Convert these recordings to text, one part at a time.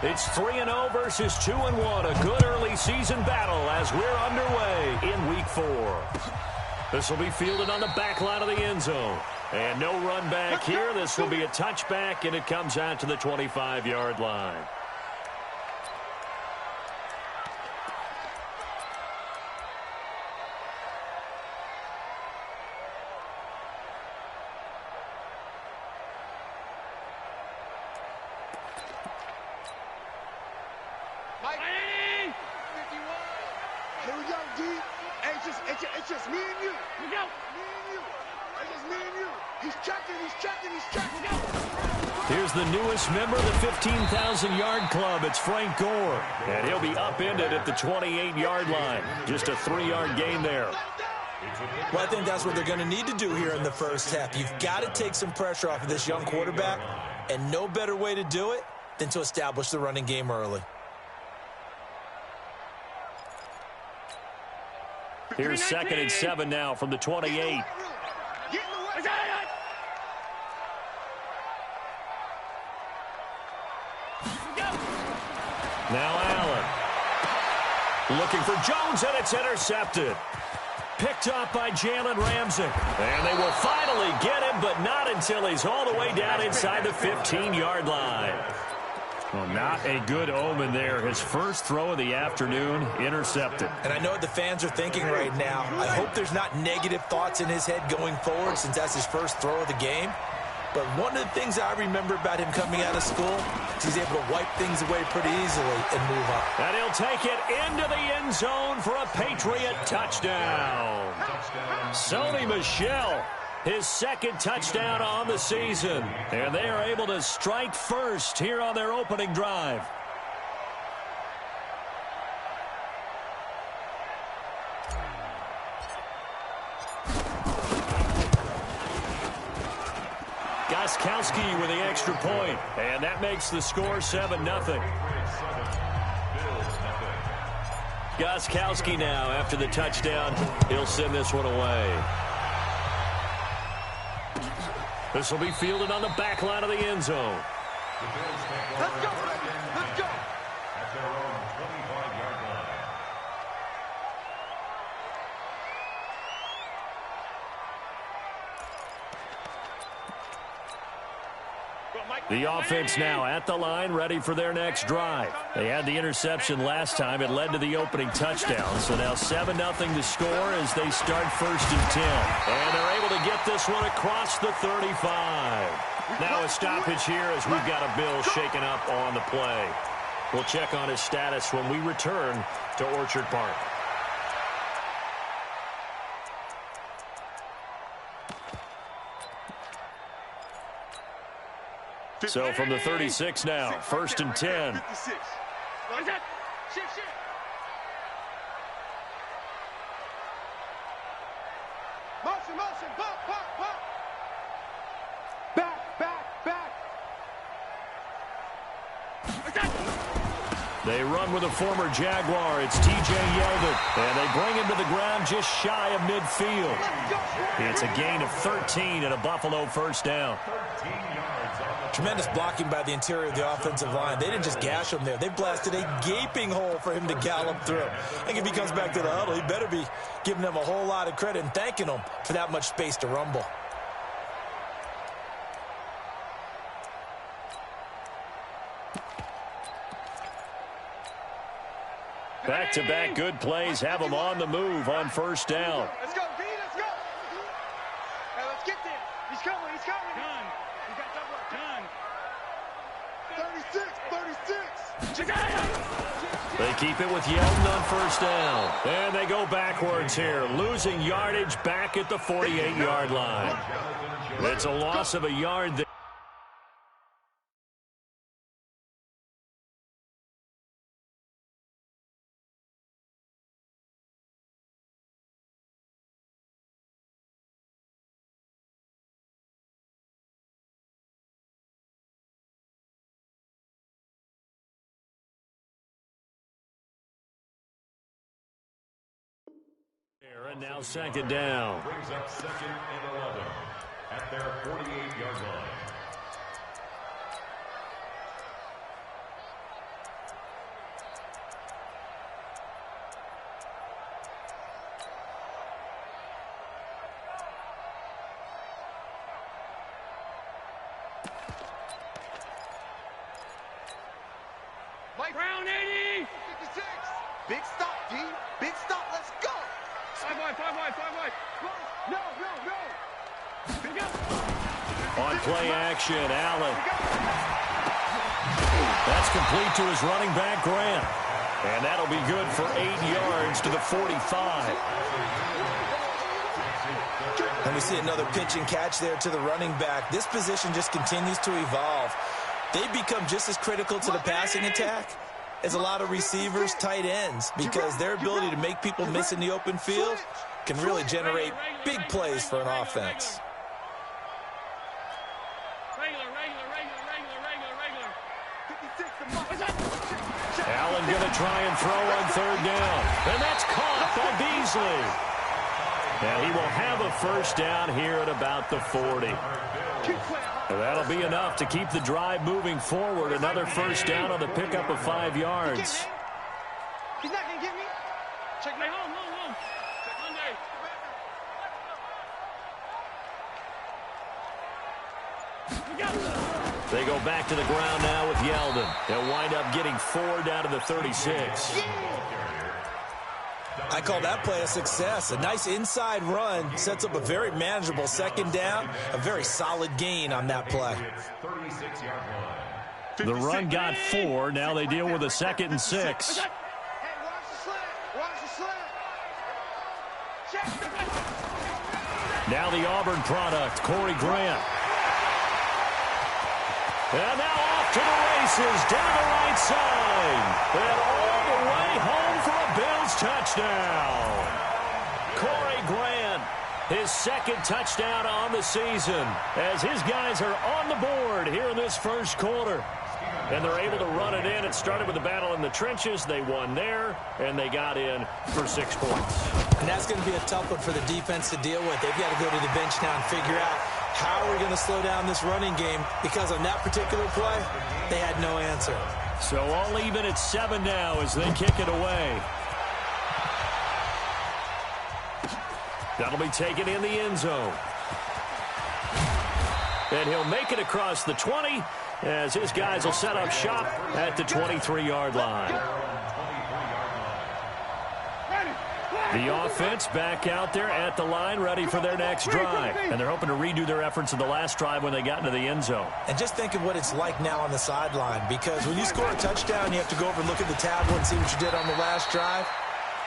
It's 3-0 versus 2-1. A good early season battle as we're underway in Week 4. This will be fielded on the back line of the end zone. And no run back here. This will be a touchback, and it comes out to the 25-yard line. Here we go, D. It's just me and you. Here we go. Me and you. It's just me and you. He's checking. Here's the newest member of the 15,000-yard club. It's Frank Gore. And he'll be upended at the 28-yard line. Just a 3-yard gain there. Well, I think that's what they're going to need to do here in the first half. You've got to take some pressure off of this young quarterback, and no better way to do it than to establish the running game early. Here's 2nd and 7 now from the 28. Now Allen. Looking for Jones, and it's intercepted. Picked up by Jalen Ramsey. And they will finally get him, but not until he's all the way down inside the 15-yard line. Well, not a good omen there. His first throw of the afternoon, intercepted. And I know what the fans are thinking right now. I hope there's not negative thoughts in his head going forward since that's his first throw of the game. But one of the things I remember about him coming out of school is he's able to wipe things away pretty easily and move up. And he'll take it into the end zone for a Patriot touchdown. Sony Michel, his 2nd touchdown on the season. And they are able to strike first here on their opening drive. Gostkowski with the extra point, and that makes the score 7-0. Gostkowski now, after the touchdown, he'll send this one away. This will be fielded on the back line of the end zone. Let's go. Let's go. At their own 25-yard line. The offense now at the line, ready for their next drive. They had the interception last time. It led to the opening touchdown. So now 7-0 to score as they start 1st and 10. And they're able to get this one across the 35. Now a stoppage here as we've got a Bill shaken up on the play. We'll check on his status when we return to Orchard Park. So from the 36 now, 1st and 10. Motion, pop. Back. They run with a former Jaguar. It's T.J. Yeldon. And they bring him to the ground just shy of midfield. It's a gain of 13 and a Buffalo first down. Tremendous blocking by the interior of the offensive line. They didn't just gash him there. They blasted a gaping hole for him to gallop through. I think if he comes back to the huddle, he better be giving them a whole lot of credit and thanking them for that much space to rumble. Back-to-back good plays have them on the move on 1st down. Let's go, B, let's go. Hey, let's get there. He's coming. Done. We got double. Done. 36. They keep it with Yeldon on 1st down. And they go backwards here, losing yardage back at the 48-yard line. It's a loss of a yard there. And now 2nd down. Brings up 2nd and 11 at their 48-yard line. Brown 80. 56. Big stop, D. Big stop. Let's go. 5 wide. No. On play action, Allen. That's complete to his running back, Grant. And that'll be good for 8 yards to the 45. And we see another pitch and catch there to the running back. This position just continues to evolve. They become just as critical to the passing attack as a lot of receivers, tight ends, because their ability to make people miss in the open field can really generate big plays for an offense. Allen going to try and throw on 3rd down. And that's caught by Beasley. And he will have a first down here at about the 40. And that'll be enough to keep the drive moving forward. Another first down on the pickup of 5 yards. He's not going to get me. Check me home. They go back to the ground now with Yeldon. They'll wind up getting 4 down to the 36. I call that play a success. A nice inside run sets up a very manageable 2nd down. A very solid gain on that play. The run got 4. Now they deal with a 2nd and 6. Hey, watch the slant. Now the Auburn product, Corey Grant. And now off to the races, down the right side. And all the way home for a Bills touchdown. Corey Grant, his 2nd touchdown on the season, as his guys are on the board here in this first quarter. And they're able to run it in. It started with a battle in the trenches. They won there, and they got in for 6 points. And that's going to be a tough one for the defense to deal with. They've got to go to the bench now and figure out how are we going to slow down this running game, because on that particular play, they had no answer. So all even at 7 now as they kick it away. That'll be taken in the end zone. And he'll make it across the 20 as his guys will set up shop at the 23-yard line. The offense back out there at the line, ready for their next drive. And they're hoping to redo their efforts in the last drive when they got into the end zone. And just think of what it's like now on the sideline, because when you score a touchdown, you have to go over and look at the tablet and see what you did on the last drive.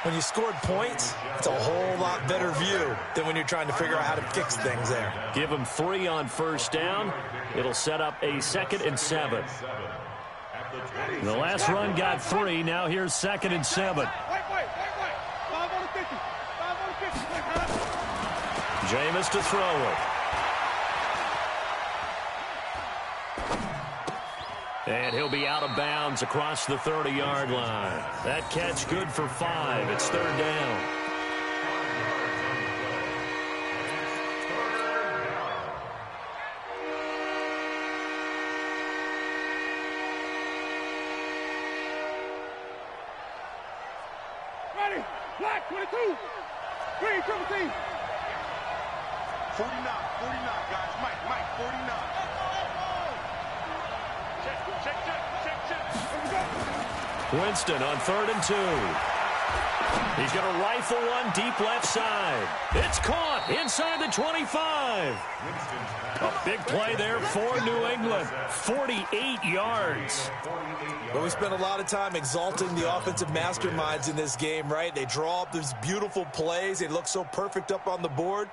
When you scored points, it's a whole lot better view than when you're trying to figure out how to fix things there. Give them 3 on first down. It'll set up a 2nd and 7. The last run got 3. Now here's 2nd and 7. 5 on the 50. Jameis to throw it. And he'll be out of bounds across the 30-yard line. That catch good for 5. It's 3rd down. Ready. Black 22. Green 17. 49, guys. Mike, 49. Winston on 3rd and 2. He's going to rifle one deep left side. It's caught inside the 25. A big play there for New England. 48 yards. But we spent a lot of time exalting the offensive masterminds in this game, right? They draw up these beautiful plays. They look so perfect up on the board.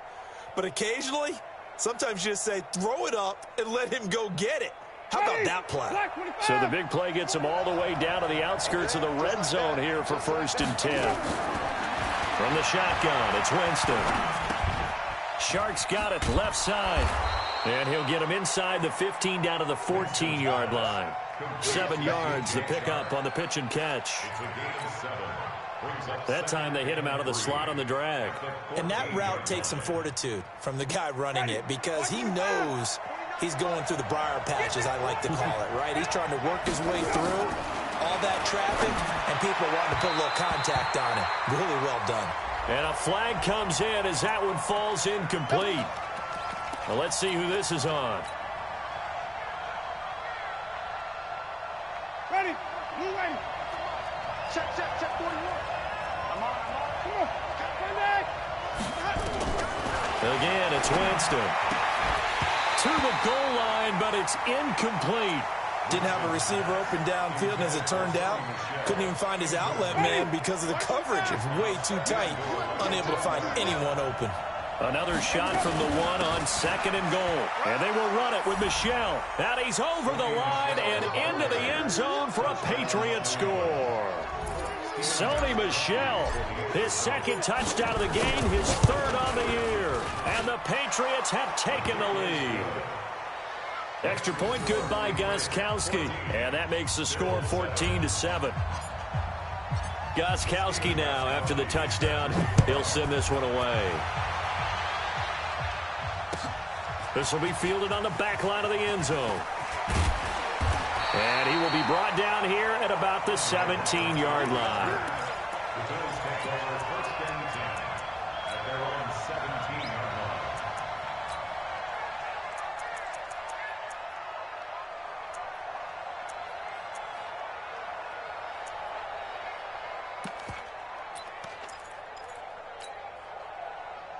But occasionally, sometimes you just say, throw it up and let him go get it. How about that play? So the big play gets him all the way down to the outskirts of the red zone here for 1st and 10. From the shotgun, it's Winston. Sharks got it left side. And he'll get him inside the 15 down to the 14-yard line. 7 yards, the pickup on the pitch and catch. That time they hit him out of the slot on the drag. And that route takes some fortitude from the guy running it, because he knows he's going through the briar patch, as I like to call it, right? He's trying to work his way through all that traffic, and people wanting to put a little contact on him. Really well done. And a flag comes in as that one falls incomplete. Well, let's see who this is on. Ready. ready. Move ready. Check 41. I'm on. Come on. Again, it's Winston. To the goal line, but it's incomplete. Didn't have a receiver open downfield, and as it turned out, couldn't even find his outlet man because of the coverage. It's way too tight, unable to find anyone open. Another shot from the one on 2nd and goal. And they will run it with Michel. And he's over the line and into the end zone for a Patriot score. Sony Michel, his 2nd touchdown of the game, his 3rd on the year. And the Patriots have taken the lead. Extra point good by Gostkowski. And that makes the score 14-7. Gostkowski now, after the touchdown, he'll send this one away. This will be fielded on the back line of the end zone. And he will be brought down here at about the 17-yard line.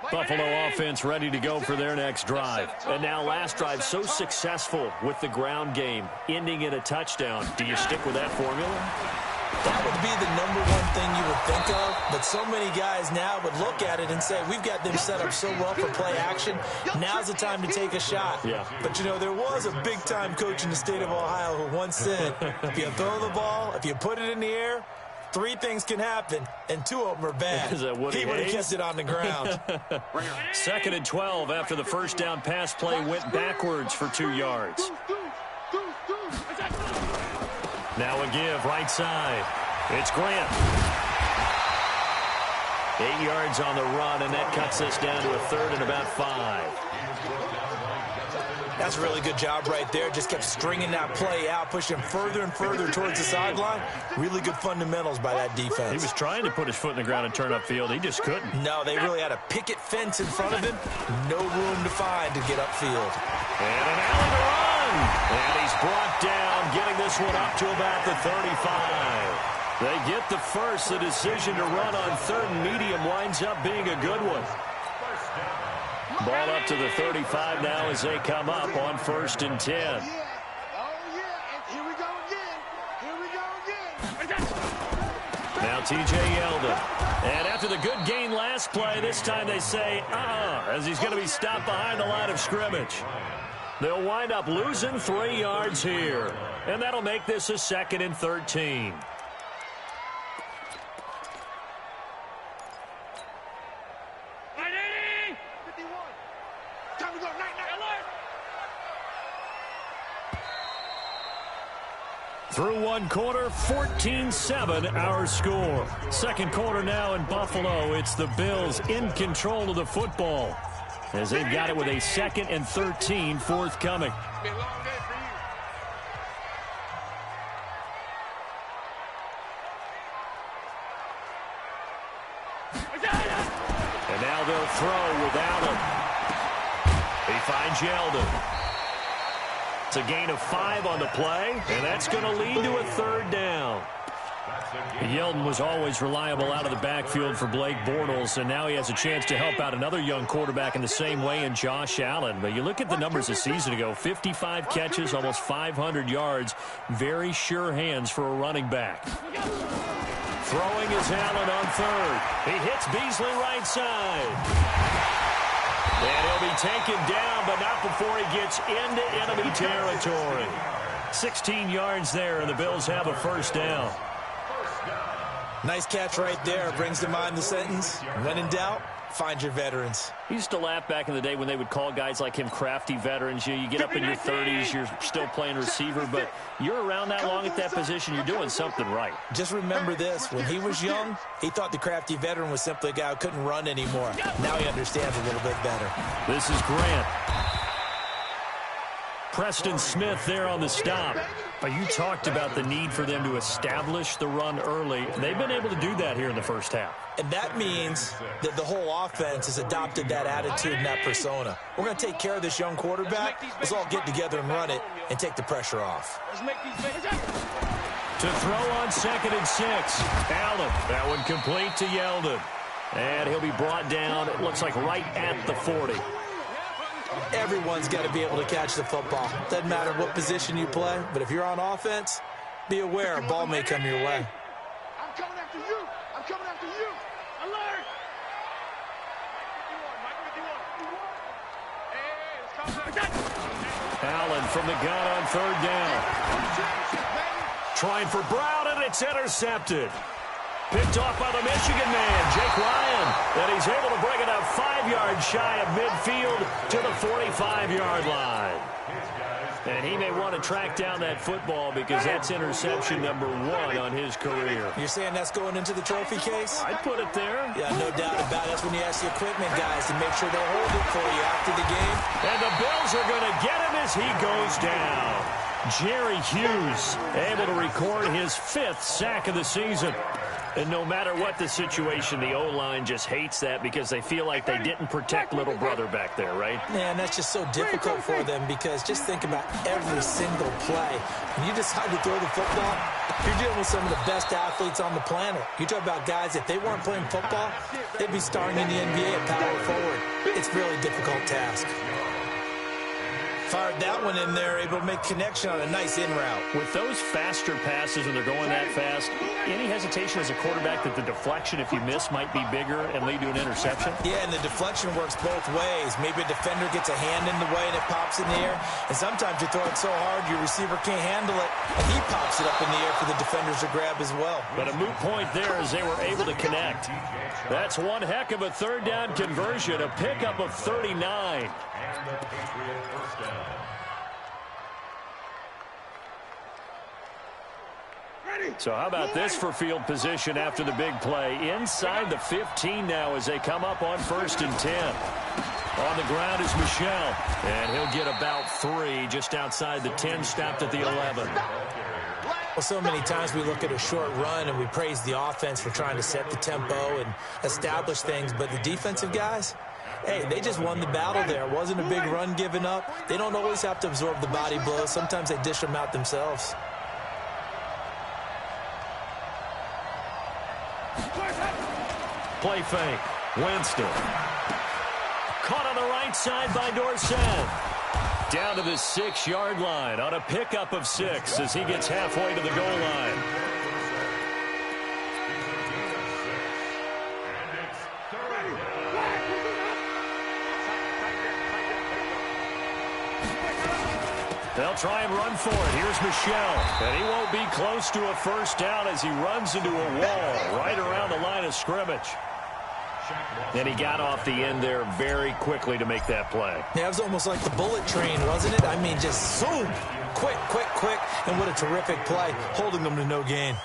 Buffalo offense ready to go for their next drive. And now last drive so successful with the ground game, ending in a touchdown. Do you stick with that formula? That would be the #1 thing you would think of, but so many guys now would look at it and say, we've got them set up so well for play action, now's the time to take a shot. Yeah. But, you know, there was a big-time coach in the state of Ohio who once said, if you throw the ball, if you put it in the air, 3 things can happen, and 2 of them are bad. Is that Woody he would have Hayes? kept it on the ground. 2nd and 12 after the first down pass play went backwards for 2 yards. Now a give right side. It's Grant. 8 yards on the run, and that cuts us down to a 3rd and about 5. That's a really good job right there. Just kept stringing that play out, pushing further and further towards the sideline. Really good fundamentals by that defense. He was trying to put his foot in the ground and turn upfield. He just couldn't. No, they really had a picket fence in front of him. No room to find to get upfield. And an alley to run. And he's brought down, getting this one up to about the 35. They get the first. The decision to run on 3rd and medium winds up being a good one. Ball up to the 35 now as they come up on 1st and 10. Oh, yeah. And here we go again. Now T.J. Yeldon. And after the good gain last play, this time they say, as he's going to be stopped behind the line of scrimmage. They'll wind up losing 3 yards here. And that'll make this a 2nd and 13. Through 1 quarter, 14-7 our score. 2nd quarter now in Buffalo. It's the Bills in control of the football as they've got it with a 2nd and 13 forthcoming. And now they'll throw without him. He finds Yeldon. It's a gain of 5 on the play, and that's going to lead to a 3rd down. Yeldon was always reliable out of the backfield for Blake Bortles, and now he has a chance to help out another young quarterback in the same way in Josh Allen. But you look at the numbers a season ago, 55 catches, almost 500 yards, very sure hands for a running back. Throwing is Allen on 3rd. He hits Beasley right side. And he'll be taken down, but not before he gets into enemy territory. 16 yards there, and the Bills have a 1st down. Nice catch right there. Brings to mind the sentence, when in doubt, find your veterans. He used to laugh back in the day when they would call guys like him crafty veterans. You get up in your 30s, you're still playing receiver, but you're around that long at that position, you're doing something right. Just remember this. When he was young, he thought the crafty veteran was simply a guy who couldn't run anymore. Now he understands a little bit better. This is Grant. Preston Smith there on the stop. You talked about the need for them to establish the run early. They've been able to do that here in the first half. And that means that the whole offense has adopted that attitude and that persona. We're going to take care of this young quarterback. Let's all get together and run it and take the pressure off. To throw on 2nd and 6. Allen, that one complete to Yeldon. And he'll be brought down, it looks like right at the 40. Everyone's got to be able to catch the football. Doesn't matter what position you play, but if you're on offense, be aware a ball may come your way. I'm coming after you. I'm coming after you. Alert! Allen from the gun on 3rd down. Trying for Brown, and it's intercepted. Picked off by the Michigan man, Jake Ryan. And he's able to bring it up 5 yards shy of midfield to the 45-yard line. And he may want to track down that football because that's interception number 1 on his career. You're saying that's going into the trophy case? I'd put it there. Yeah, no doubt about it. That's when you ask the equipment guys to make sure they hold it for you after the game. And the Bills are going to get him as he goes down. Jerry Hughes able to record his 5th sack of the season. And no matter what the situation, the O-line just hates that because they feel like they didn't protect little brother back there, right? Yeah, and that's just so difficult for them because just think about every single play. When you decide to throw the football, you're dealing with some of the best athletes on the planet. You talk about guys, if they weren't playing football, they'd be starring in the NBA at power forward. It's a really difficult task. Fired that one in there, able to make connection on a nice in route. With those faster passes when they're going that fast, any hesitation as a quarterback that the deflection, if you miss, might be bigger and lead to an interception? Yeah, and the deflection works both ways. Maybe a defender gets a hand in the way and it pops in the air. And sometimes you throw it so hard your receiver can't handle it, and he pops it up in the air for the defenders to grab as well. But a moot point there as they were able to connect. That's one heck of a 3rd down conversion, a pickup of 39. So how about this for field position after the big play? Inside the 15 now as they come up on 1st and 10. On the ground is Michel, and he'll get about 3 just outside the 10, stopped at the 11. Well, so many times we look at a short run and we praise the offense for trying to set the tempo and establish things, but the defensive guys, hey, they just won the battle there. It wasn't a big run given up. They don't always have to absorb the body blows. Sometimes they dish them out themselves. Play fake. Winston. Caught on the right side by Dorsett. Down to the 6-yard line on a pickup of 6 as he gets halfway to the goal line. They'll try and run for it. Here's Michel. And he won't be close to a 1st down as he runs into a wall right around the line of scrimmage. And he got off the end there very quickly to make that play. Yeah, it was almost like the bullet train, wasn't it? I mean, just zoom. Quick. And what a terrific play, holding them to no gain.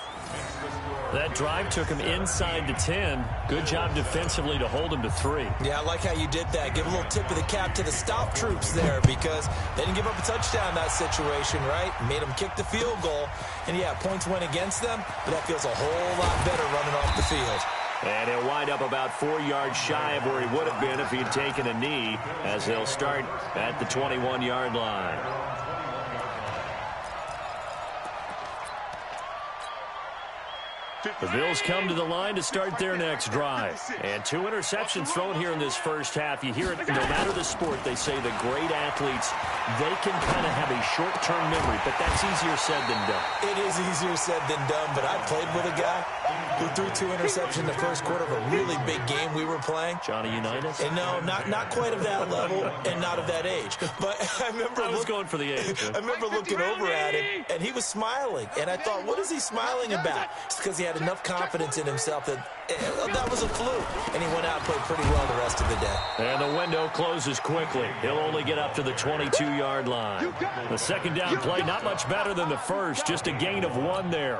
That drive took him inside the 10. Good job defensively to hold him to 3. Yeah, I like how you did that. Give a little tip of the cap to the stop troops there because they didn't give up a touchdown in that situation, right? Made them kick the field goal. And, yeah, points went against them, but that feels a whole lot better running off the field. And he'll wind up about 4 yards shy of where he would have been if he had taken a knee as they'll start at the 21-yard line. The Bills come to the line to start their next drive. And 2 interceptions thrown here in this first half. You hear it, no matter the sport, they say the great athletes, they can kind of have a short-term memory, but that's easier said than done. It is easier said than done, but I played with a guy who threw 2 interceptions in the first quarter of a really big game we were playing. Johnny Unitas? And no, not quite of that level and not of that age. But I remember going for the age. I remember looking over at him, and he was smiling. And I thought, what is he smiling about? It's because he had enough confidence in himself that that was a fluke. And he went out and played pretty well the rest of the day. And the window closes quickly. He'll only get up to the 22-yard line. The second down play, not much better than the first. Just a gain of 1 there.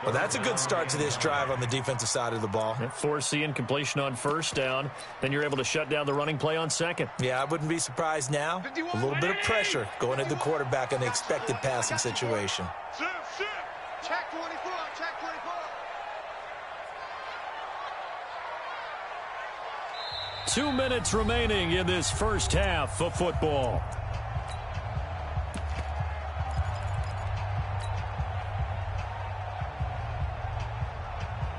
Well, that's a good start to this drive on the defensive side of the ball. Force the incompletion on 1st down. Then you're able to shut down the running play on 2nd. Yeah, I wouldn't be surprised now. A little bit of pressure going at the quarterback in the expected passing situation. Check 24, check 24. 2 minutes remaining in this first half of football.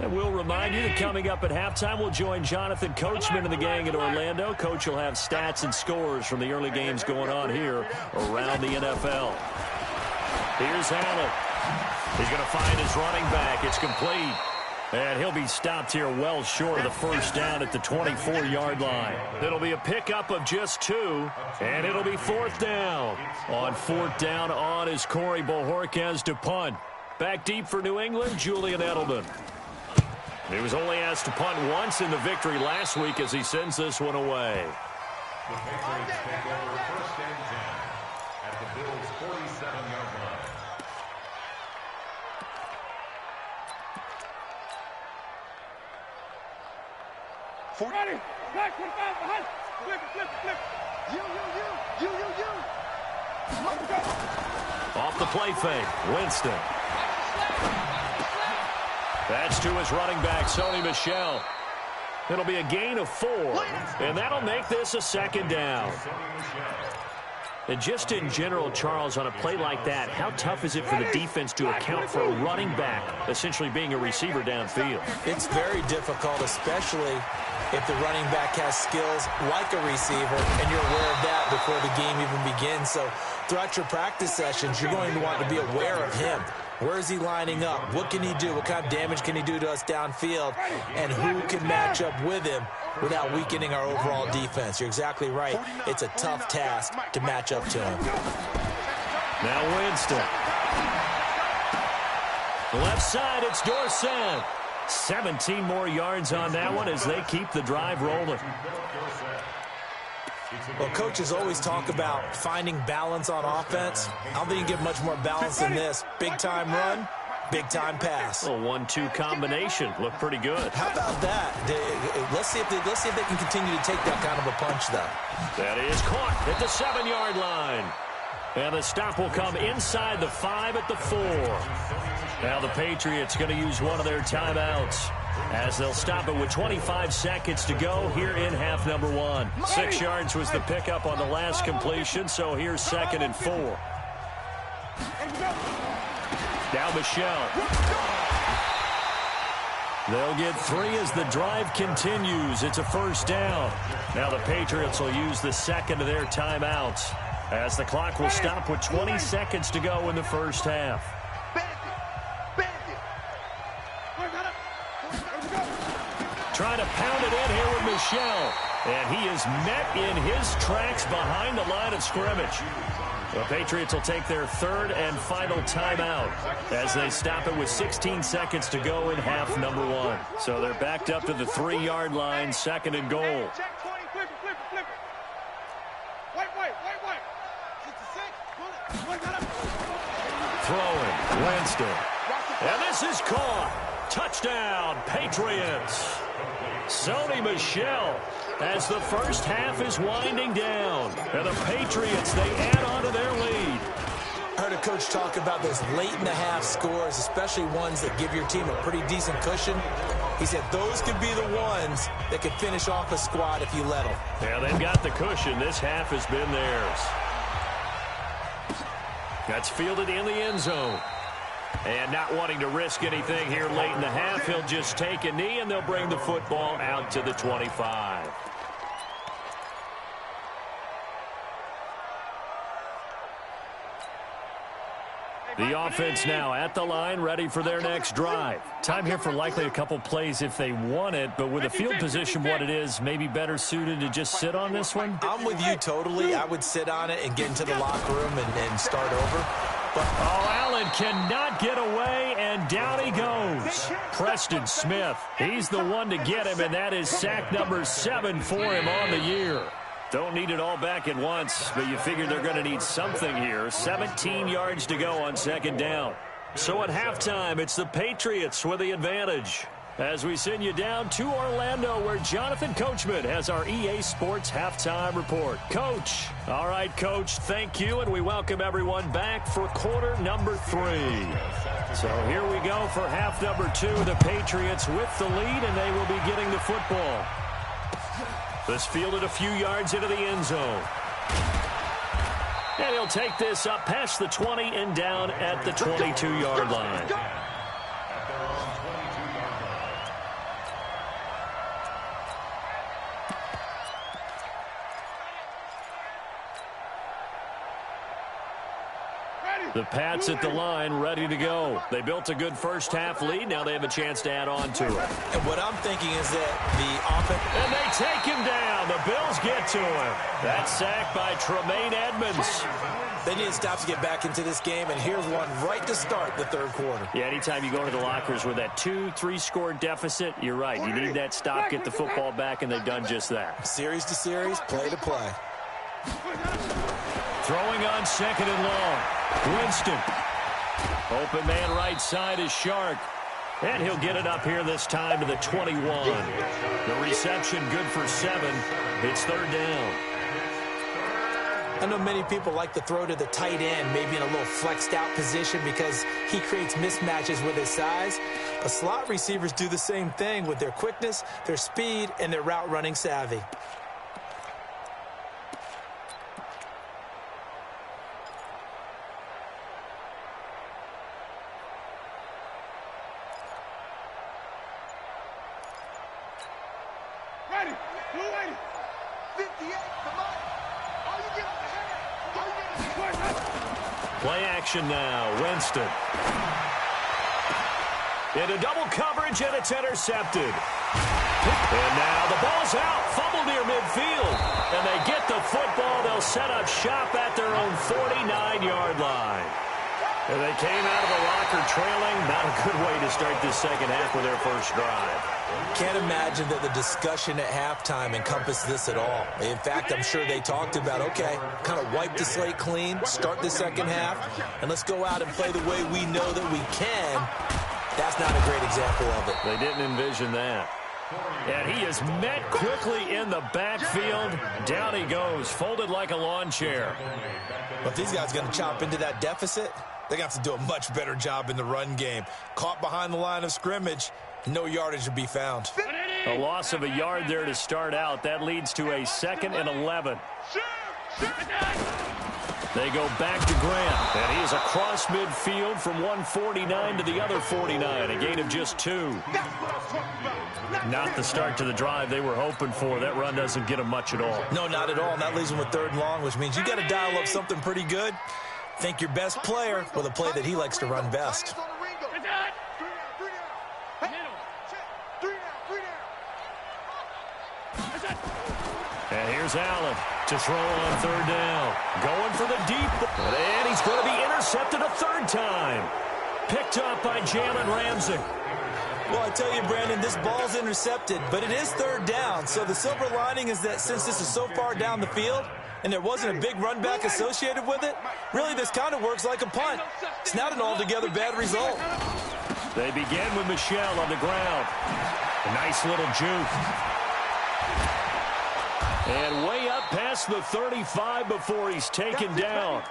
And we'll remind you that coming up at halftime, we'll join Jonathan Coachman and the gang in Orlando. Coach will have stats and scores from the early games going on here around the NFL. Here's Allen. He's going to find his running back. It's complete. And he'll be stopped here well short of the first down at the 24-yard line. It'll be a pickup of just 2, and it'll be 4th down. On 4th down on is Corey Bojorquez to punt. Back deep for New England, Julian Edelman. He was only asked to punt once in the victory last week as he sends this one away. The Patriots take over 1st and 10 at the Bills' 47-yard line. Ready? Back, 45, behind. Flip. You. Off the play fake, Winston. That's to his running back, Sony Michel. It'll be a gain of 4, and that'll make this a 2nd down. And just in general, Charles, on a play like that, how tough is it for the defense to account for a running back essentially being a receiver downfield? It's very difficult, especially if the running back has skills like a receiver, and you're aware of that before the game even begins. So throughout your practice sessions, you're going to want to be aware of him. Where is he lining up? What can he do? What kind of damage can he do to us downfield? And who can match up with him without weakening our overall defense? You're exactly right. It's a tough task to match up to him. Now Winston. Left side, it's Dorsett. 17 more yards on that one as they keep the drive rolling. Well, coaches always talk about finding balance on offense. I don't think you get much more balance than this. Big-time run, big-time pass. A 1-2 combination. Looked pretty good. How about that? Let's see if they can continue to take that kind of a punch, though. That is caught at the 7-yard line. And the stop will come inside the 5 at the 4. Now the Patriots going to use one of their timeouts as they'll stop it with 25 seconds to go here in half number 1. 6 yards was the pickup on the last completion, so here's 2nd and 4. Now Michel. They'll get 3 as the drive continues. It's a 1st down. Now the Patriots will use the 2nd of their timeouts as the clock will stop with 20 seconds to go in the first half. Trying to pound it in here with Michel. And he is met in his tracks behind the line of scrimmage. The Patriots will take their 3rd and final timeout as they stop it with 16 seconds to go in half number 1. So they're backed up to the 3-yard line, 2nd and goal. Throwing, Winston. And this is caught. Touchdown, Patriots. Sony Michel as the first half is winding down. And the Patriots, they add on to their lead. I heard a coach talk about those late-in-the-half scores, especially ones that give your team a pretty decent cushion. He said those could be the ones that could finish off a squad if you let them. Yeah, they've got the cushion. This half has been theirs. That's fielded in the end zone. And not wanting to risk anything here late in the half, he'll just take a knee, and they'll bring the football out to the 25. The offense now at the line, ready for their next drive. Time here for likely a couple plays if they want it, but with the field position what it is, maybe better suited to just sit on this one? I'm with you totally. I would sit on it and get into the locker room and start over. But Allen cannot get away, and down he goes. Preston Smith, he's the one to get him, and that is sack number 7 for him on the year. Don't need it all back at once, but you figure they're going to need something here. 17 yards to go on 2nd down. So at halftime, it's the Patriots with the advantage. As we send you down to Orlando, where Jonathan Coachman has our EA Sports Halftime Report. Coach. All right, Coach, thank you, and we welcome everyone back for quarter number 3. So here we go for half number 2. The Patriots with the lead, and they will be getting the football. This fielded a few yards into the end zone. And he'll take this up past the 20 and down at the 22-yard line. The Pats at the line, ready to go. They built a good first-half lead. Now they have a chance to add on to it. And what I'm thinking is that the offense... And they take him down. The Bills get to him. That's sacked by Tremaine Edmonds. They need to stop to get back into this game, and here's one right to start the third quarter. Yeah, anytime you go to the lockers with that 2-3 score deficit, you're right. You need that stop, get the football back, and they've done just that. Series to series, play to play. Throwing on second and long. Winston. Open man right side is Shark. And he'll get it up here this time to the 21. The reception good for 7. It's third down. I know many people like to throw to the tight end, maybe in a little flexed out position because he creates mismatches with his size. But slot receivers do the same thing with their quickness, their speed, and their route running savvy. Ready. 58, come on. All you get on the head. All you get is the Play action now. Winston. Into double coverage, and it's intercepted. And now the ball's out. Fumble near midfield. And they get the football. They'll set up shop at their own 49-yard line. And they came out of the locker trailing. Not a good way to start this second half with their first drive. Can't imagine that the discussion at halftime encompassed this at all. In fact, I'm sure they talked about, okay, kind of wipe the slate clean, start the second half, and let's go out and play the way we know that we can. That's not a great example of it. They didn't envision that. And he is met quickly in the backfield. Down he goes, folded like a lawn chair. But if these guys are going to chop into that deficit, they're going to have to do a much better job in the run game. Caught behind the line of scrimmage, no yardage to be found. A loss of a yard there to start out. That leads to a 2nd and 11. They go back to Grant, and he is across midfield from 149 to the other 49, a gain of just 2. Not the start to the drive they were hoping for. That run doesn't get them much at all. No, not at all, and that leaves them with 3rd and long, which means you got to dial up something pretty good. Think your best player with a play that he likes to run best. And here's Allen to throw on 3rd down. Going for the deep. And he's going to be intercepted a 3rd time. Picked up by Jalen Ramsey. Well, I tell you, Brandon, this ball's intercepted, but it is 3rd down. So the silver lining is that since this is so far down the field and there wasn't a big run back associated with it, really this kind of works like a punt. It's not an altogether bad result. They begin with Michel on the ground. A nice little juke. And way up past the 35 before he's taken down.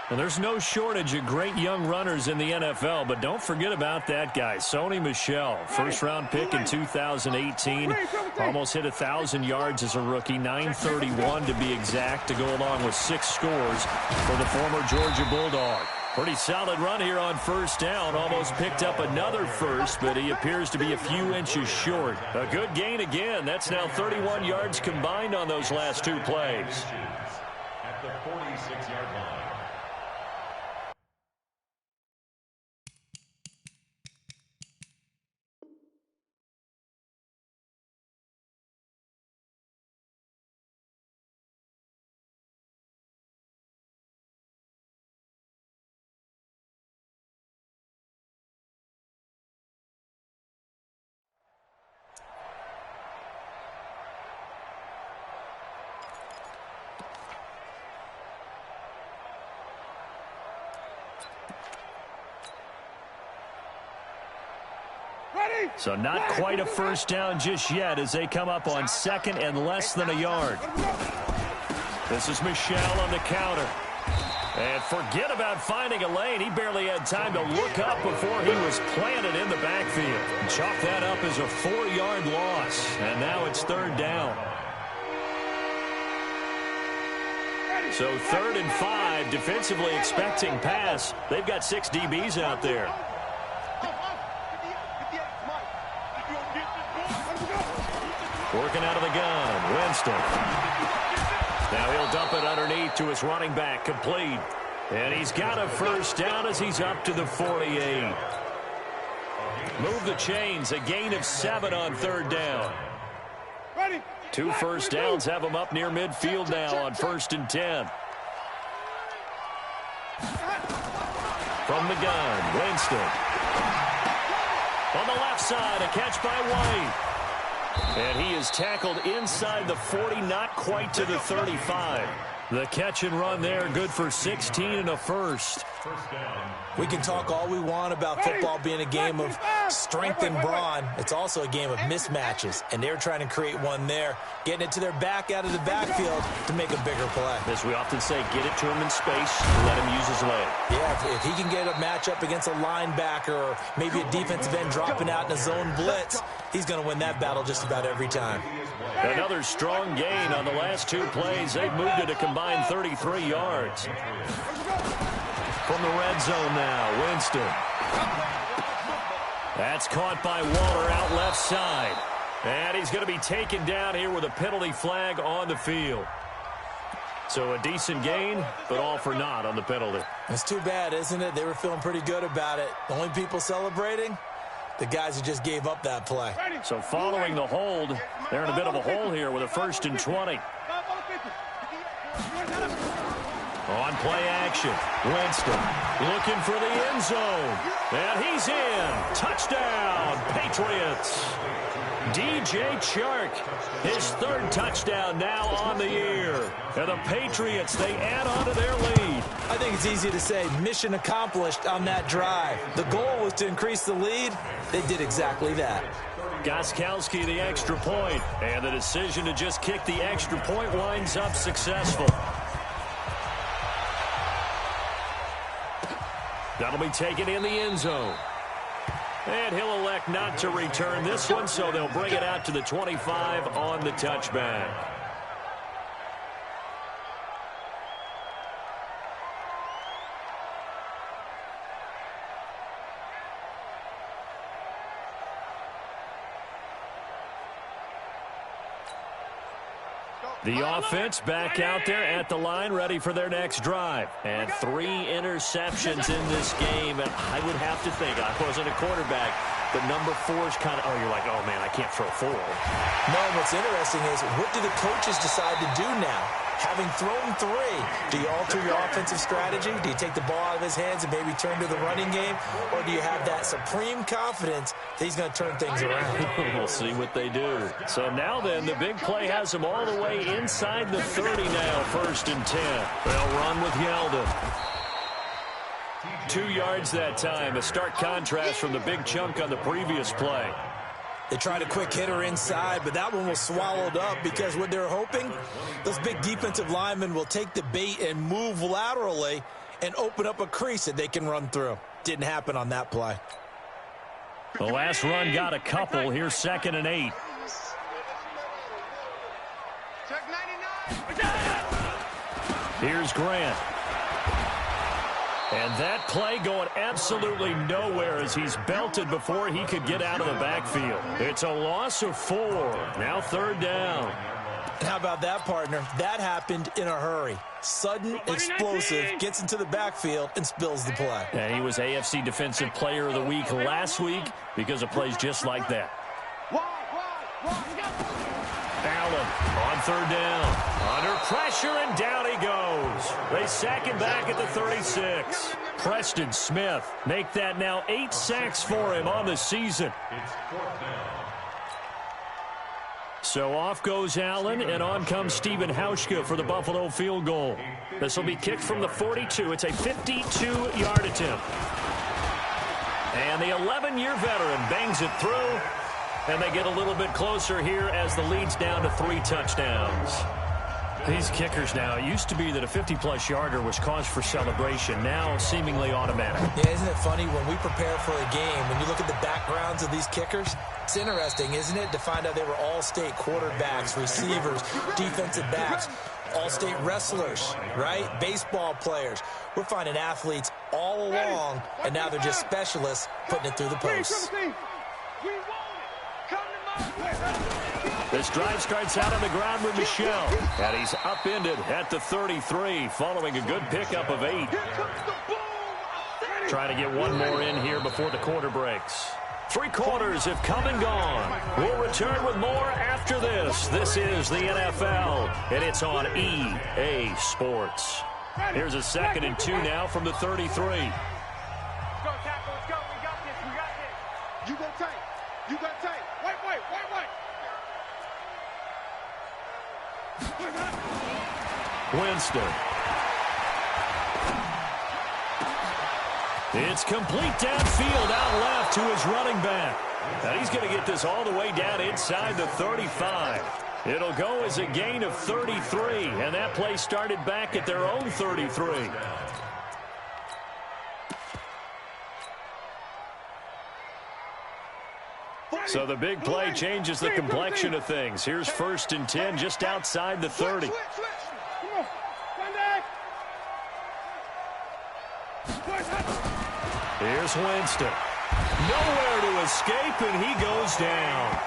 And there's no shortage of great young runners in the NFL, but don't forget about that guy, Sony Michel. First-round pick in 2018. Almost hit 1,000 yards as a rookie, 931 to be exact, to go along with 6 scores for the former Georgia Bulldog. Pretty solid run here on 1st down. Almost picked up another first, but he appears to be a few inches short. A good gain again. That's now 31 yards combined on those last 2 plays. At the 46-yard line. So not quite a 1st down just yet as they come up on 2nd and less than a yard. This is Michel on the counter. And forget about finding a lane. He barely had time to look up before he was planted in the backfield. Chalk that up as a 4-yard loss. And now it's 3rd down. So 3rd and 5, defensively expecting pass. They've got 6 DBs out there. Working out of the gun, Winston. Now he'll dump it underneath to his running back, complete. And he's got a first down as he's up to the 48. Move the chains, a gain of 7 on third down. 2 first downs have him up near midfield now on 1st and 10. From the gun, Winston. On the left side, a catch by White. And he is tackled inside the 40, not quite to the 35. The catch and run there, good for 16 and a first. We can talk all we want about football being a game of strength and brawn. It's also a game of mismatches, and they're trying to create one there, getting it to their back out of the backfield to make a bigger play. As we often say, get it to him in space, let him use his leg. Yeah, if he can get a matchup against a linebacker or maybe a defensive end dropping out in a zone blitz, he's going to win that battle just about every time. Another strong gain on the last 2 plays. They've moved it a combined 33 yards. From the red zone now, Winston. That's caught by Waller out left side. And he's going to be taken down here with a penalty flag on the field. So a decent gain, but all for naught on the penalty. It's too bad, isn't it? They were feeling pretty good about it. The only people celebrating, the guys who just gave up that play. So following the hold, they're in a bit of a hole here with a 1st and 20. On play action, Winston looking for the end zone. And he's in. Touchdown, Patriots. DJ Chark, his 3rd touchdown now on the year. And the Patriots, they add on to their lead. I think it's easy to say mission accomplished on that drive. The goal was to increase the lead. They did exactly that. Gostkowski the extra point, and the decision to just kick the extra point winds up successful. That'll be taken in the end zone. And he'll elect not to return this one, so they'll bring it out to the 25 on the touchback. The offense back out there at the line, ready for their next drive. And 3 interceptions in this game. And I would have to think, I wasn't a quarterback, but number 4 is kind of, you're like, oh, man, I can't throw 4. No, what's interesting is, what do the coaches decide to do now? Having thrown 3, do you alter your offensive strategy? Do you take the ball out of his hands and maybe turn to the running game? Or do you have that supreme confidence that he's going to turn things around? We'll see what they do. So now then, the big play has them all the way inside the 30 now, 1st and 10. They'll run with Yeldon. 2 yards that time, a stark contrast from the big chunk on the previous play. They tried a quick hitter inside, but that one was swallowed up because what they're hoping, those big defensive linemen will take the bait and move laterally and open up a crease that they can run through. Didn't happen on that play. The last run got a couple. Here's 2nd and 8. Here's Grant. And that play going absolutely nowhere as he's belted before he could get out of the backfield. It's a loss of 4. Now 3rd down. And how about that, partner? That happened in a hurry. Sudden, explosive, gets into the backfield and spills the play. And he was AFC Defensive Player of the Week last week because of plays just like that. Allen on 3rd down. Under pressure, and down he goes. They sack him back at the 36. Preston Smith make that now 8 sacks for him on the season. So off goes Allen, and on comes Stephen Hauschka for the Buffalo field goal. This will be kicked from the 42. It's a 52-yard attempt. And the 11-year veteran bangs it through. And they get a little bit closer here as the lead's down to 3 touchdowns. These kickers now, it used to be that a 50-plus yarder was cause for celebration, now seemingly automatic. Yeah, isn't it funny when we prepare for a game, when you look at the backgrounds of these kickers, it's interesting, isn't it, to find out they were all-state quarterbacks, receivers, defensive backs, all-state wrestlers, right? Baseball players. We're finding athletes all along, and now they're just specialists putting it through the posts. This drive starts out on the ground with Michel. And he's upended at the 33 following a good pickup of 8. Trying to get one more in here before the quarter breaks. 3 quarters have come and gone. We'll return with more after this. This is the NFL, and it's on EA Sports. Here's a 2nd and 2 now from the 33. Let's go, Tackle. Let's go. We got this. We got this. You go tight. You got tight. Wait. Winston. It's complete downfield out left to his running back. Now he's going to get this all the way down inside the 35. It'll go as a gain of 33, and that play started back at their own 33. So the big play changes the complexion of things. Here's 1st and 10 just outside the 30. Here's Winston. Nowhere to escape, and he goes down.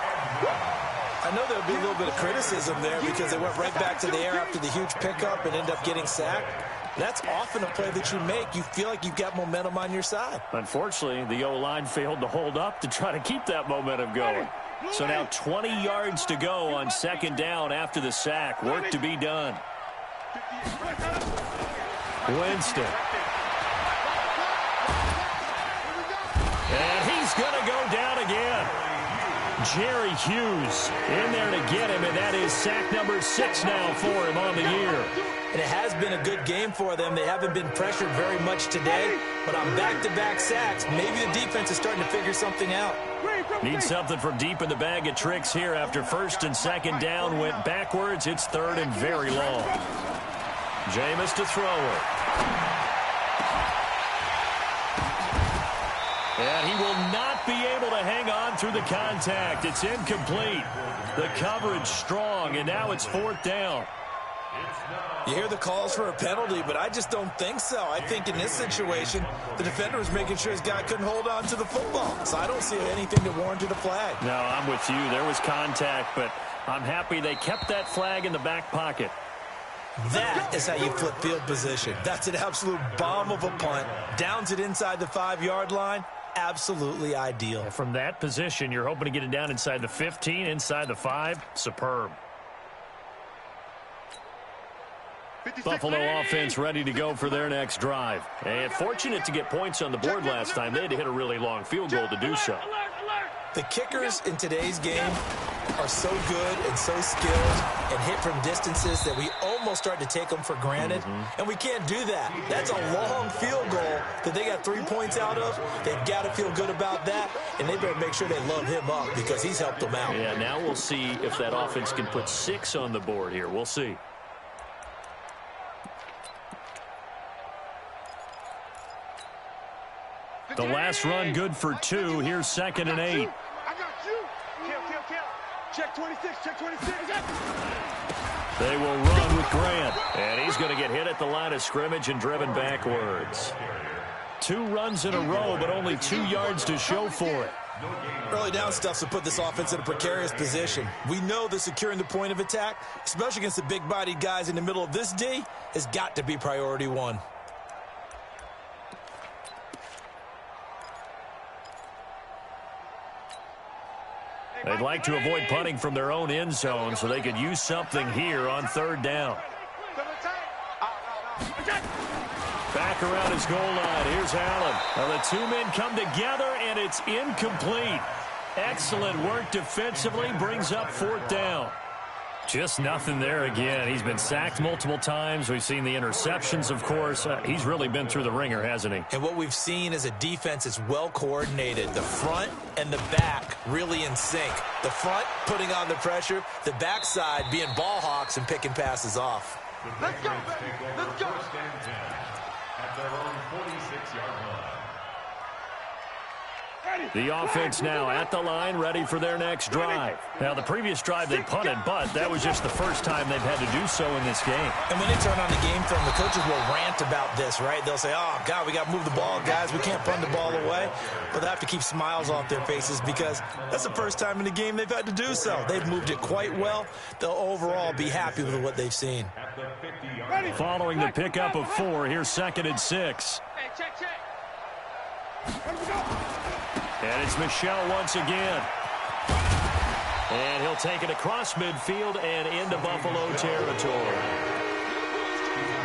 I know there'll be a little bit of criticism there because they went right back to the air after the huge pickup and end up getting sacked. That's often a play that you make. You feel like you've got momentum on your side. Unfortunately, the O-line failed to hold up to try to keep that momentum going. So now 20 yards to go on 2nd down after the sack. Work to be done. Winston. And he's going to go down again. Jerry Hughes in there to get him, and that is sack number 6 now for him on the year. And it has been a good game for them. They haven't been pressured very much today, but on back-to-back sacks, maybe the defense is starting to figure something out. Need something from deep in the bag of tricks here after 1st and 2nd down went backwards. It's 3rd and very long. Jameis to throw it. And he will not be able to hang on through the contact. It's incomplete. The coverage strong, and now it's 4th down. You hear the calls for a penalty, but I just don't think so. I think in this situation, the defender was making sure his guy couldn't hold on to the football. So I don't see anything that warranted a flag. No, I'm with you. There was contact, but I'm happy they kept that flag in the back pocket. That is how you flip field position. That's an absolute bomb of a punt. Downs it inside the 5-yard line. Absolutely ideal. And from that position, you're hoping to get it down inside the 15, inside the 5. Superb. Buffalo offense ready to go for their next drive. And fortunate to get points on the board last time. They had to hit a really long field goal to do so. The kickers in today's game are so good and so skilled and hit from distances that we almost start to take them for granted. And we can't do that. That's a long field goal that they got 3 points out of. They've got to feel good about that, and they better make sure they load him up because he's helped them out. Yeah, now we'll see if that offense can put 6 on the board here. We'll see. The last run good for 2. Here's 2nd and 8. I got you. Kill. Check 26. Check 26. They will run with Grant. And he's going to get hit at the line of scrimmage and driven backwards. 2 runs in a row, but only 2 yards to show for it. Early down stuff to put this offense in a precarious position. We know that securing the point of attack, especially against the big-bodied guys in the middle of this D, has got to be priority 1. They'd like to avoid punting from their own end zone so they could use something here on 3rd down. Back around his goal line. Here's Allen. Now the 2 men come together, and it's incomplete. Excellent work defensively. Brings up 4th down. Just nothing there again. He's been sacked multiple times. We've seen the interceptions, of course. He's really been through the ringer, hasn't he? And what we've seen is a defense that's well coordinated. The front and the back really in sync. The front putting on the pressure. The backside being ball hawks and picking passes off. Let's go, baby. Let's go. 1st and 10 at their own 46-yard line. The offense now at the line, ready for their next drive. Now, the previous drive they punted, but that was just the first time they've had to do so in this game. And when they turn on the game film, the coaches will rant about this, right? They'll say, oh, God, we got to move the ball, guys. We can't punt the ball away. But they have to keep smiles off their faces because that's the first time in the game they've had to do so. They've moved it quite well. They'll overall be happy with what they've seen. Following the pickup of 4, here's 2nd and 6. And it's Michel once again. And he'll take it across midfield and into Buffalo territory.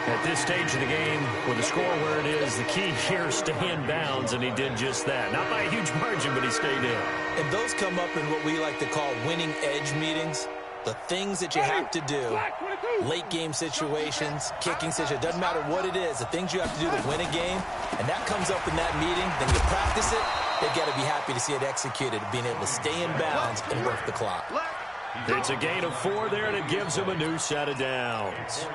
At this stage of the game, with the score where it is, the key here is stay in bounds, and he did just that. Not by a huge margin, but he stayed in. And those come up in what we like to call winning edge meetings. The things that you have to do, late game situations, kicking situations, doesn't matter what it is, the things you have to do to win a game, and that comes up in that meeting, then you practice it, they've got to be happy to see it executed, being able to stay in bounds and work the clock. It's a gain of 4 there, and it gives them a new set of downs.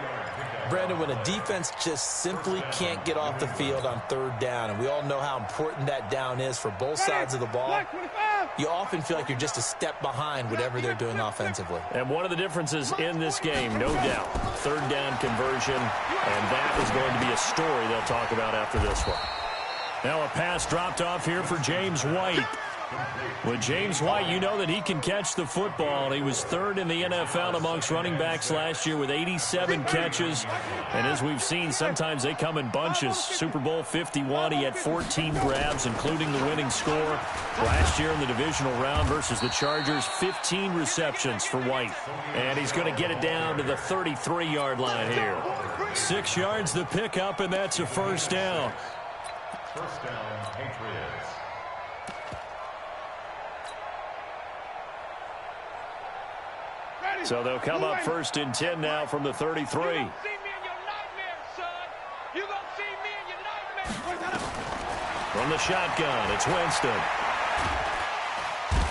Brandon, when a defense just simply can't get off the field on 3rd down, and we all know how important that down is for both sides of the ball, you often feel like you're just a step behind whatever they're doing offensively. And one of the differences in this game, no doubt, 3rd down conversion, and that is going to be a story they'll talk about after this one. Now a pass dropped off here for James White. With James White, you know that he can catch the football. He was 3rd in the NFL amongst running backs last year with 87 catches. And as we've seen, sometimes they come in bunches. Super Bowl 51, he had 14 grabs, including the winning score. Last year in the divisional round versus the Chargers, 15 receptions for White. And he's going to get it down to the 33-yard line here. 6 yards the pickup, and that's a 1st down. First down, Patriots. So they'll come up 1st and 10 now from the 33. From the shotgun, it's Winston.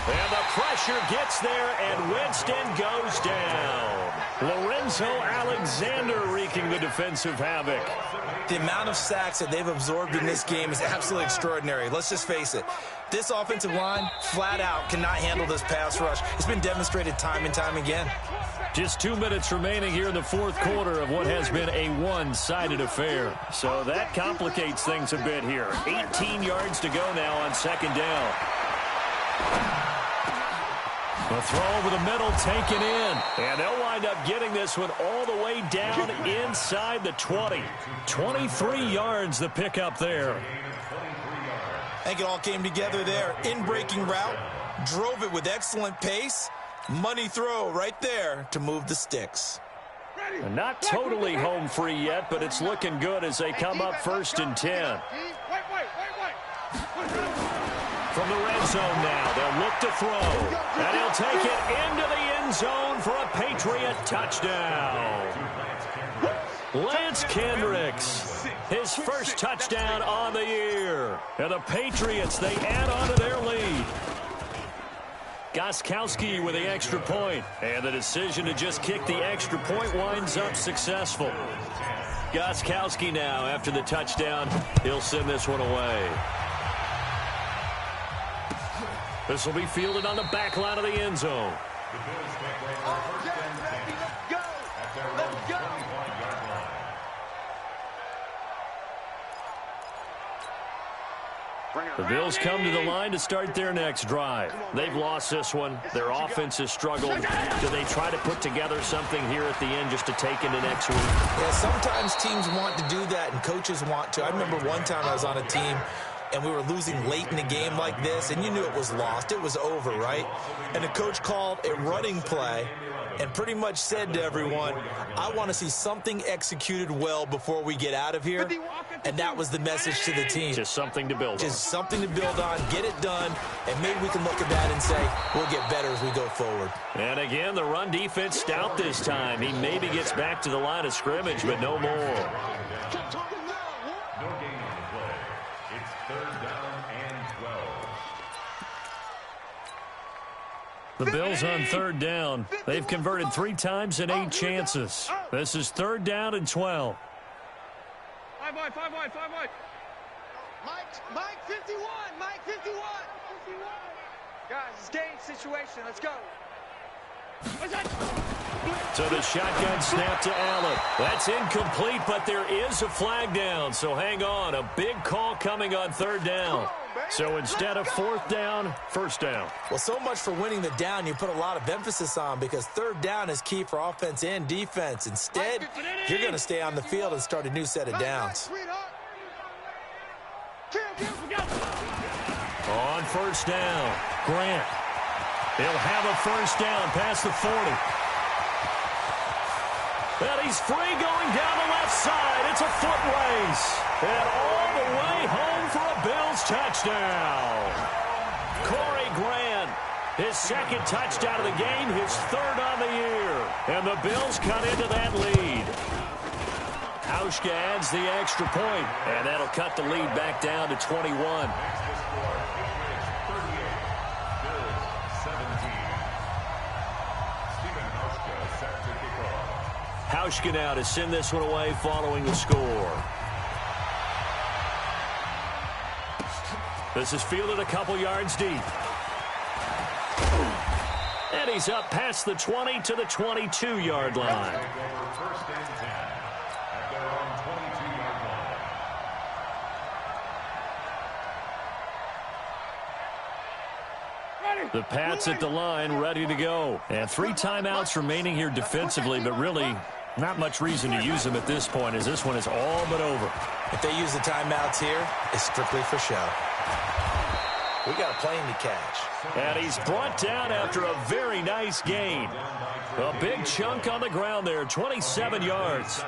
And the pressure gets there, and Winston goes down. Lorenzo Alexander wreaking the defensive havoc. The amount of sacks that they've absorbed in this game is absolutely extraordinary. Let's just face it. This offensive line, flat out, cannot handle this pass rush. It's been demonstrated time and time again. Just 2 minutes remaining here in the 4th quarter of what has been a one-sided affair. So that complicates things a bit here. 18 yards to go now on 2nd down. The throw over the middle taken in. And they'll wind up getting this one all the way down inside the 20. 23 yards the pickup there. I think it all came together there. In-breaking route, drove it with excellent pace. Money throw right there to move the sticks. And not totally home free yet, but it's looking good as they come up 1st and 10. From the red zone now, they'll look to throw. And he'll take it into the end zone for a Patriot touchdown. Lance Kendricks, his first touchdown on the year. And the Patriots, they add on to their lead. Gostkowski with the extra point. And the decision to just kick the extra point winds up successful. Gostkowski now, after the touchdown, he'll send this one away. This will be fielded on the back line of the end zone. The Bills come to the line to start their next drive. They've lost this one. Their offense has struggled. Do they try to put together something here at the end just to take into next week? Yeah, sometimes teams want to do that and coaches want to. I remember one time I was on a team and we were losing late in a game like this, and you knew it was lost. It was over, right? And the coach called a running play and pretty much said to everyone, I want to see something executed well before we get out of here. And that was the message to the team. Just something to build on. Just something to build on, get it done, and maybe we can look at that and say, we'll get better as we go forward. And again, the run defense stout this time. He maybe gets back to the line of scrimmage, but no more. No gain on the play. It's 3rd down and 12. The Bills on 3rd down. They've converted 3 times in 8 chances. This is 3rd down and 12. 5 wide. Mike 51. Guys, it's game situation. Let's go. So the shotgun snap to Allen. That's incomplete, but there is a flag down. So hang on. A big call coming on third down. So instead of fourth down, first down. Well, so much for winning the down you put a lot of emphasis on, because third down is key for offense and defense. Instead, you're going to stay on the field and start a new set of downs. On first down, Grant. He'll have a first down past the 40. And he's free going down the left side. It's a foot race. And all the way home for a Bills touchdown. Corey Grant, his second touchdown of the game, his third on the year. And the Bills cut into that lead. Hauschka adds the extra point, and that'll cut the lead back down to 21. Hauschka now to send this one away following the score. This is fielded a couple yards deep. And he's up past the 20 to the 22-yard line. First and 10 at their own 22-yard line. The Pats at the line, ready to go. And 3 timeouts remaining here defensively, but really not much reason to use them at this point, as this one is all but over. If they use the timeouts here, it's strictly for show. We got a plane to catch. And he's brought down after a very nice gain. A big chunk on the ground there, 27 yards.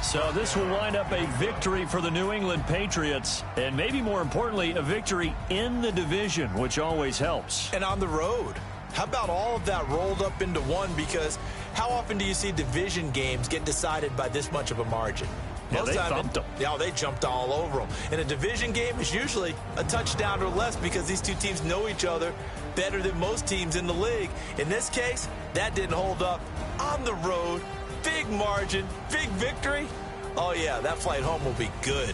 So this will wind up a victory for the New England Patriots, and maybe more importantly, a victory in the division, which always helps. And on the road. How about all of that rolled up into one? Because how often do you see division games get decided by this much of a margin? Yeah, they thumped them. Yeah, they jumped all over them. And a division game is usually a touchdown or less, because these two teams know each other better than most teams in the league. In this case, that didn't hold up. On the road, big margin, big victory. Oh, yeah, that flight home will be good.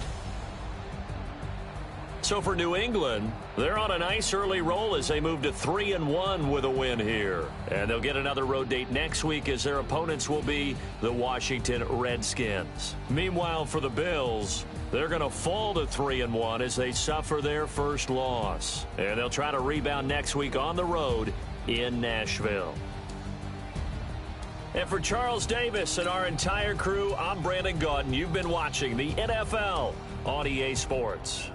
So for New England, they're on a nice early roll as they move to 3-1 with a win here. And they'll get another road date next week, as their opponents will be the Washington Redskins. Meanwhile, for the Bills, they're going to fall to 3-1 as they suffer their first loss. And they'll try to rebound next week on the road in Nashville. And for Charles Davis and our entire crew, I'm Brandon Gaudin. You've been watching the NFL on EA Sports.